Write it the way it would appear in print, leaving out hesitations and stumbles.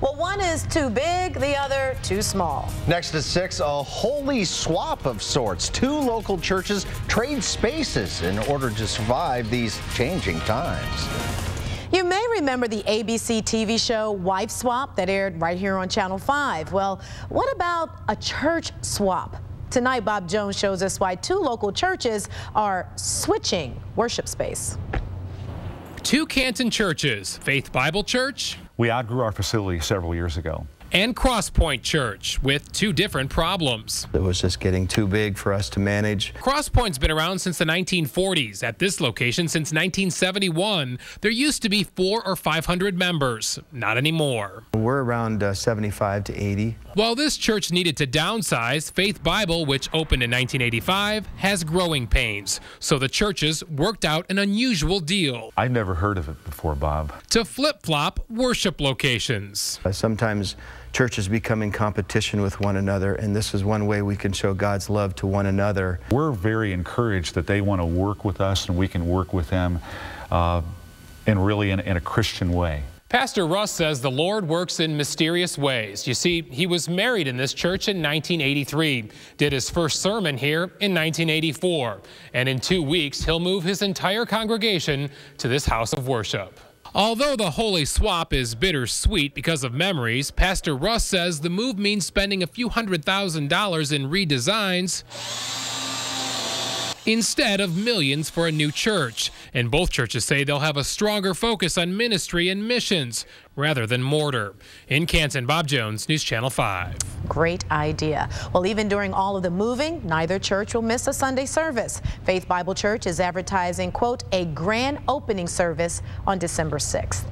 Well, one is too big, the other too small. Next at 6, a holy swap of sorts. Two local churches trade spaces in order to survive these changing times. You may remember the ABC TV show Wife Swap that aired right here on Channel 5. Well, what about a church swap? Tonight, Bob Jones shows us why two local churches are switching worship space. Two Canton churches, Faith Bible Church. We outgrew our facility several years ago. And Crosspoint Church, with two different problems. It was just getting too big for us to manage. Crosspoint's been around since the 1940s. At this location since 1971. There used to be 400 or 500 members. Not anymore. We're around 75 to 80. While this church needed to downsize, Faith Bible, which opened in 1985, has growing pains. So the churches worked out an unusual deal. I'd never heard of it before, Bob. To flip-flop worship locations. Sometimes churches become in competition with one another, and this is one way we can show God's love to one another. We're very encouraged that they want to work with us and we can work with them and really in a Christian way. Pastor Russ says the Lord works in mysterious ways. You see, he was married in this church in 1983, did his first sermon here in 1984, and in 2 weeks he'll move his entire congregation to this house of worship. Although the holy swap is bittersweet because of memories, Pastor Russ says the move means spending a few $100,000 in redesigns instead of millions for a new church. And both churches say they'll have a stronger focus on ministry and missions rather than mortar. In Canton, Bob Jones, News Channel 5. Great idea. Well, even during all of the moving, neither church will miss a Sunday service. Faith Bible Church is advertising, quote, a grand opening service on December 6th.